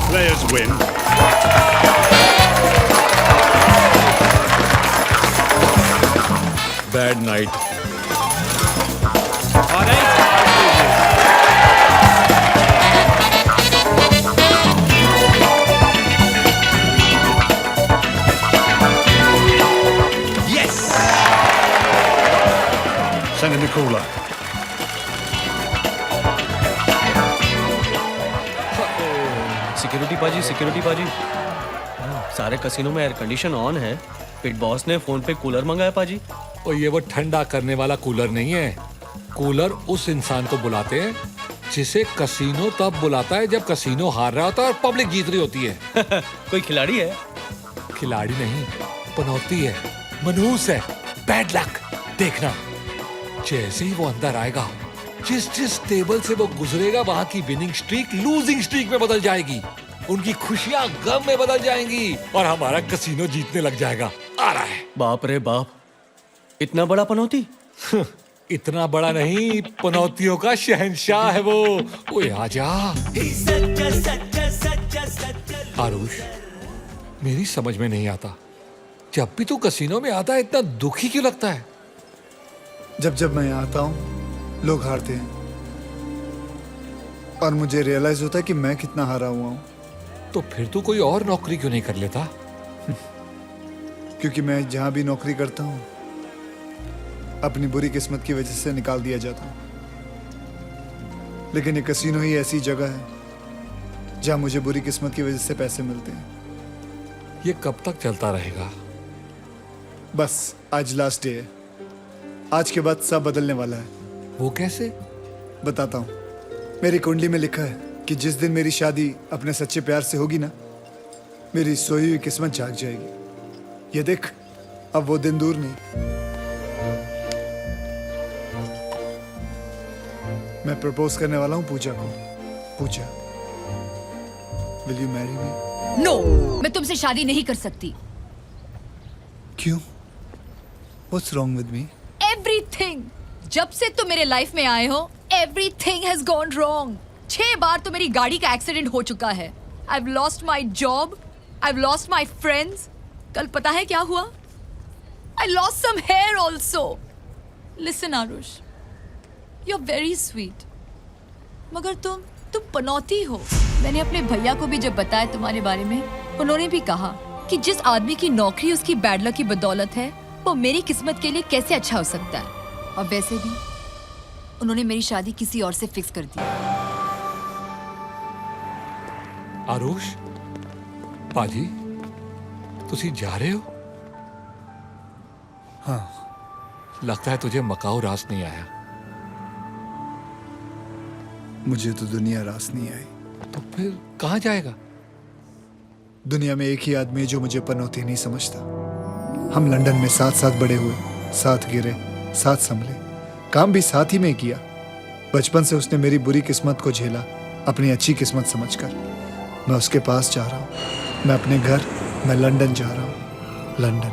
Players win. Bad night. On 8. Yes! Send in the cooler. Security पाजी सारे casino में air condition on है। पिट boss ने phone पे कूलर मंगाया पाजी। और ये वो ठंडा करने वाला कूलर नहीं है। कूलर उस इंसान को बुलाते हैं जिसे कसिनो तब बुलाता है जब कसिनो हार रहा होता है और पब्लिक जीत रही होती है। कोई खिलाड़ी है? खिलाड़ी नहीं, पनौती है, मनहूस है, बैड लक। देखना, जैसे ही वो अंदर आएगा, जिस जिस टेबल से वो गुजरेगा वहां की विनिंग स्ट्रीक लूजिंग स्ट्रीक में बदल जाएगी, उनकी खुशियां गम में बदल जाएंगी और हमारा कसिनो जीतने लग जाएगा। आ रहा है। बाप रे बाप, इतना बड़ा पनौती? इतना बड़ा नहीं, पनौतियों का शहंशाह है वो। ओए आजा। आरुष, मेरी समझ में नहीं आता, जब भी तू कसिनो में आता है इतना दुखी क्यों लगता है? जब जब मैं यहाँ आता हूँ लोग हारते हैं और मुझे रियलाइज होता है कि मैं कितना हारा हुआ हूँ। तो फिर तू कोई और नौकरी क्यों नहीं कर लेता? क्योंकि मैं जहाँ भी नौकरी करता हूँ अपनी बुरी किस्मत की वजह से निकाल दिया जाता हूँ। लेकिन ये कसिनो ही ऐसी जगह है जहाँ मुझे बुरी किस्मत की वजह से पैसे मिलते हैं। ये कब तक चलता रहेगा? बस आज लास्ट डे है। आज के बाद सब बदलने वाला है। वो कैसे? बताता हूँ। मेरी कुंडली में लिखा है कि जिस दिन मेरी शादी अपने सच्चे प्यार से होगी ना, मेरी सोई हुई किस्मत जाग जाएगी। ये देख, अब वो दिन दूर नहीं। मैं प्रपोज करने वाला हूँ पूजा को। Puja, will you marry me? No, मैं तुमसे शादी नहीं कर सकती। क्यों? What's wrong with me? Everything. जब से तुम मेरे लाइफ में आए हो, everything has gone wrong. 6 बार तो मेरी गाड़ी का एक्सीडेंट हो चुका है। I've lost my job. I've lost my friends. कल पता है क्या हुआ? I lost some hair also. Listen, Arush. You're very sweet. मगर तुम पनौती हो। मैंने अपने भैया को भी जब बताया तुम्हारे बारे में, उन्होंने भी कहा कि जिस आदमी की नौकरी उसकी बैड लक की बदौलत है, वो मेरी किस्मत के लिए कैसे अच्छा हो सकता है। और वैसे भी उन्होंने मेरी शादी किसी और से फिक्स कर दी। आरुष, पाजी, तुसी जा रहे हो? हाँ। लगता है तुझे मकाऊ रास नहीं आया। मुझे तो दुनिया रास नहीं आई। तो फिर कहाँ जाएगा? दुनिया में एक ही आदमी है जो मुझे पनौती नहीं समझता। हम लंदन में साथ साथ बड़े हुए, साथ गिरे, साथ संभले, काम भी साथ ही में किया। बचपन से उसने मेरी बुरी किस्मत को झेला अपनी अच्छी किस्मत समझकर। मैं उसके पास जा रहा हूँ। मैं अपने घर, मैं लंदन जा रहा हूँ। London.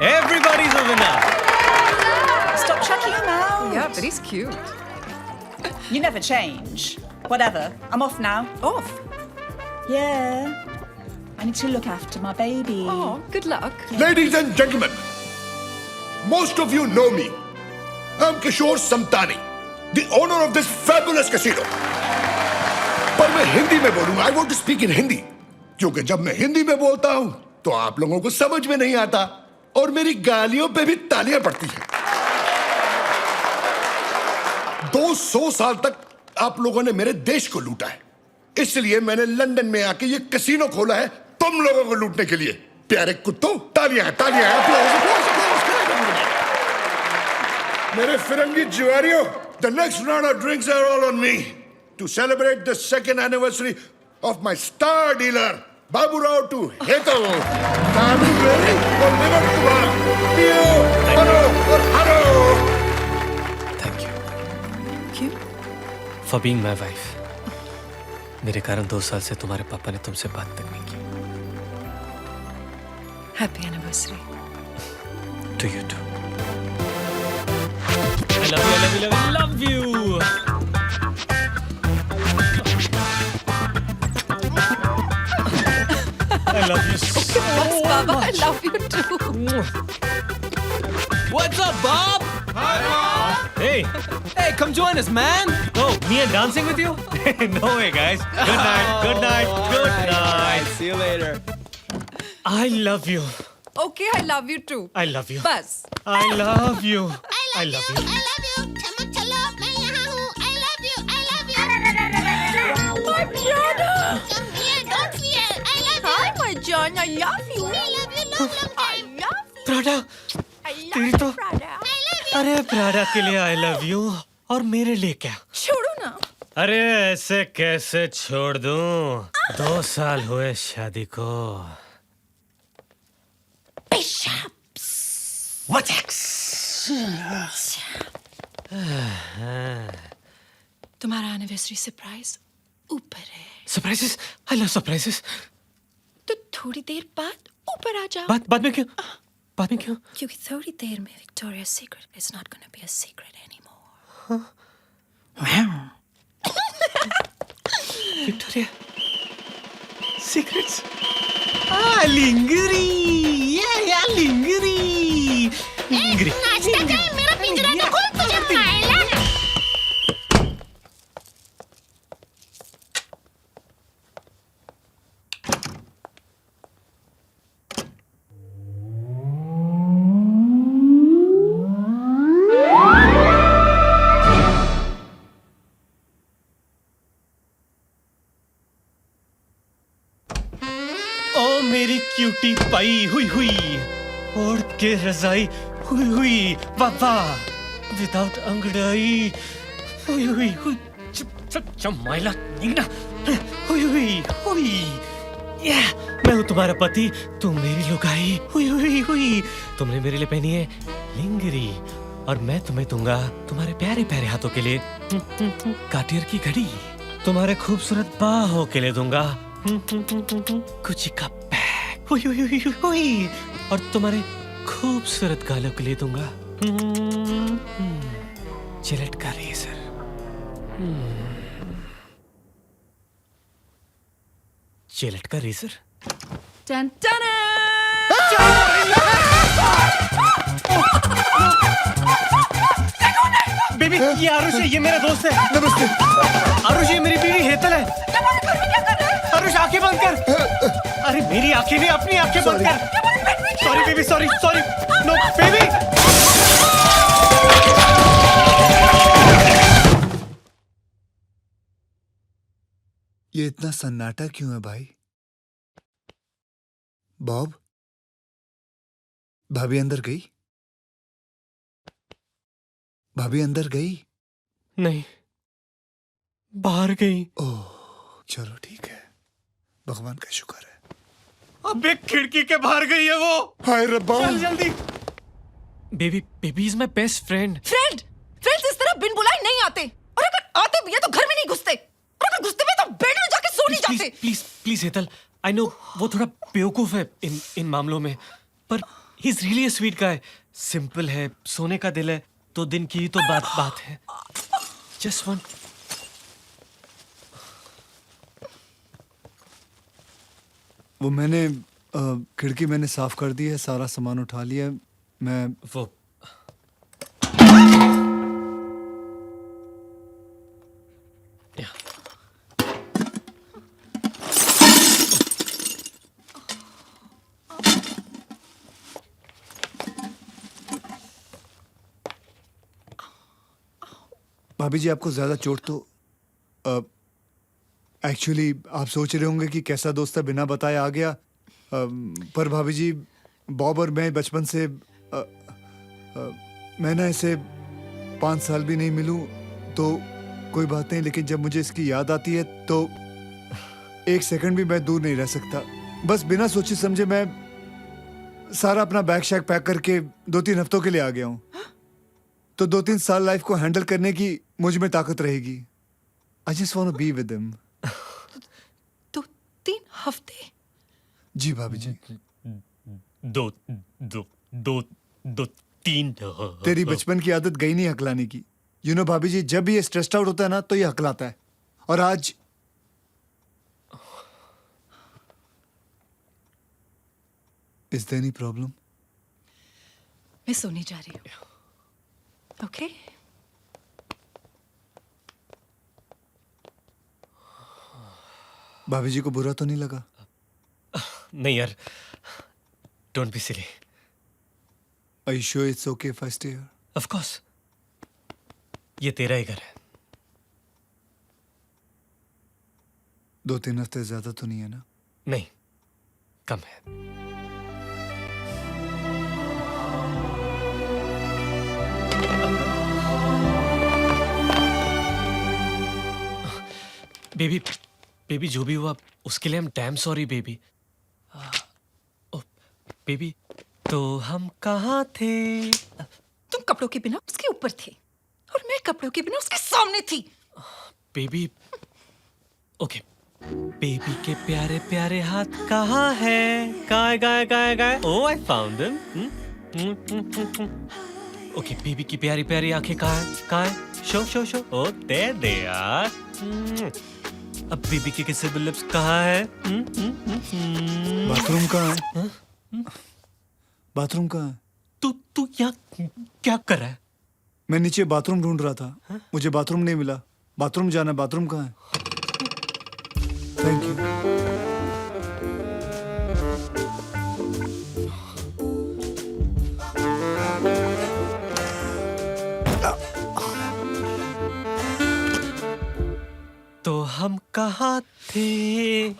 Everybody's a winner. Stop chucking him out. Yeah, but he's cute. You never change. Whatever. I'm off now. Off. Yeah. I need to look after my baby. Oh, good luck. Ladies and gentlemen, most of you know me. I'm Kishore Samtani, the owner of this fabulous casino. पर मैं हिंदी में बोलूंगा। I want to speak in Hindi, क्योंकि जब मैं हिंदी में बोलता हूं तो आप लोगों को समझ में नहीं आता और मेरी गालियों पे भी तालियां पड़ती हैं। 200 साल तक आप लोगों ने मेरे देश को लूटा है, इसलिए मैंने लंदन में आके ये कैसीनो खोला है तुम लोगों को लूटने के लिए। प्यारे कुत्तों, तालियां हैं, तालियां हैं। मेरे फिरंगी जुआरियों, the next round of drinks are all on me to celebrate the 2nd anniversary of my star dealer Babu Rao to Heto. Tamu ready for liver tomorrow. Pio, haro, or haro. Thank you Cute. for being my wife. मेरे कारण 2 साल से तुम्हारे पापा ने तुमसे बात तक नहीं की। Happy anniversary. To you too. I love you, I love you, I love you. I love you too. What's up, Bob? Hi, Bob. Hey, hey, come join us, man. Oh, me and dancing with you? No way, guys. Good night. Good night. Good night. See you later. I love you. Okay, I love you too. I love you. Bas. I love you. I love you. I love you. चमक चलो मैं यहाँ हूँ. I love you. I love you. My brother. Come here. Don't fear. I love you. Hi, my John. I love you. I love you. Long time. I love you. Prada, I तेरी love तो you, Prada. I love you. अरे Prada के लिए I love you और मेरे लिए क्या? छोड़ो ना. अरे ऐसे कैसे छोड़ दूं? 2 साल हुए शादी को. What तुम्हारा एनिवर्सरी सरप्राइज ऊपर है. Surprises? I love surprises. तो थोड़ी देर बाद ऊपर आ जाओ. बाद में क्यों? बाद में क्यों? क्योंकि थोड़ी देर में Victoria secret is not gonna be a secret anymore. Victoria. Secrets. Ah, lingeri. Yeah, lingeri. Lingeri. नाश्ता टाइम. मेरा पिंजरा तो खोल. तुझे खाएला. ओ मेरी क्यूटी पाई हुई हुई ओढ़ के रजाई हुई हुई बाबा विदाउट अंगड़ाई हुई हुई हुई चमाइला निगना हुई हुई हुई या मैं हूँ तुम्हारा पति तुम मेरी लुगाई हुई हुई हुई तुमने मेरे लिए पहनी है लिंगरी और मैं तुम्हें दूंगा तुम्हारे प्यारे प्यारे हाथों के लिए कार्टियर की घड़ी तुम्हारे खूबसूरत बाहों के लिए दूंगा गुच्ची का बैग हुई हुई हुई हुई हुई और तुम्हारे खूबसूरत गालों के लिए दूंगा जिलेट का रेजर जिलेट का रेजर टन टन. बेबी ये आरुष है ये मेरा दोस्त है नमस्ते. आरुष ये मेरी बीवी हेतल है आरुष आंखें बंद कर अरे मेरी आंखें नहीं अपनी आंखें बंद कर sorry baby sorry sorry no baby ये इतना सन्नाटा क्यों है भाई? बॉब, भाभी अंदर गई? भाभी अंदर गई? नहीं बाहर गई ओह चलो ठीक है, भगवान का शुक्र है। अबे खिड़की के बाहर गई है वो हाय रब्बा. चल जल्दी baby baby is my best friend friends इस तरह बिन बुलाए नहीं आते और अगर आते भी है तो घर में नहीं घुसते और अगर घुसते भी तो बेड में जाके सो नहीं जाते. Please please Hetal I know वो थोड़ा बेवकूफ है इन मामलों में पर he is really a sweet guy simple है सोने का दिल है तो दिन की ही तो बात है जस्ट वन वो मैंने खिड़की मैंने साफ कर दी है, सारा सामान उठा लिया है। मैं वो भाभी जी आपको ज्यादा चोट तो एक्चुअली आप सोच रहे होंगे कि कैसा दोस्त है बिना बताए आ गया, पर भाभी जी बॉब और मैं बचपन से मैं ना ऐसे 5 साल भी नहीं मिलूं तो कोई बात नहीं, लेकिन जब मुझे इसकी याद आती है तो 1 सेकंड भी मैं दूर नहीं रह सकता। बस बिना सोचे समझे मैं सारा अपना बैग शैग पैक करके 2-3 हफ्तों के लिए आ गया हूँ, तो 2-3 साल लाइफ को हैंडल करने की मुझ में ताकत रहेगी। I just want to be with him. 2-3 हफ्ते? जी भाभी जी। दो तीन तेरी बचपन की आदत गई नहीं हकलाने की। यू नो भाभी जी, जब भी ये स्ट्रेस्ड आउट होता है ना तो ये हकलाता है, और आज इज देयर एनी प्रॉब्लम? मैं सोने जा रही हूँ। ओके? भाभी जी को बुरा तो नहीं लगा? नहीं यार, don't be silly. Are you sure it's okay if I stay here? Of course, ये तेरा ही घर है। 2-3 हफ्ते ज्यादा तो नहीं है ना? नहीं, कम है। बेबी, बेबी जो भी हुआ उसके लिए हम डैम सॉरी बेबी। बेबी, तो हम कहाँ थे? तुम कपड़ों के बिना उसके ऊपर थे और मैं कपड़ों के बिना उसके सामने थी। Baby, okay. बेबी के प्यारे प्यारे हाथ कहाँ है? गाय गाय गाय गाय। Oh I found them. Okay, baby की प्यारी प्यारी आंखें कहाँ है? कहाँ है? Show show show. Oh there they are. अब बेबी के किसे लिप्स कहाँ है? बाथरूम कहाँ है? बाथरूम कहाँ है? तू यहाँ क्या कर रहा है? मैं नीचे बाथरूम ढूंढ रहा था, मुझे बाथरूम नहीं मिला। बाथरूम जाना, बाथरूम कहाँ है? Thank you. तो हम कहाँ थे?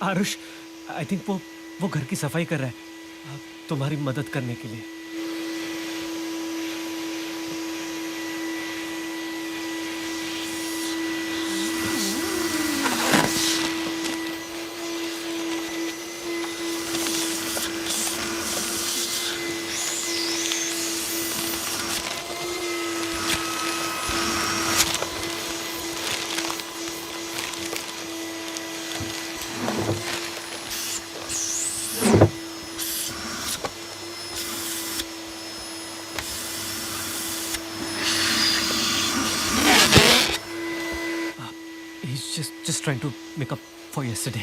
आरुष, आई थिंक वो घर की सफाई कर रहा है तुम्हारी मदद करने के लिए। He's just trying to make up for yesterday.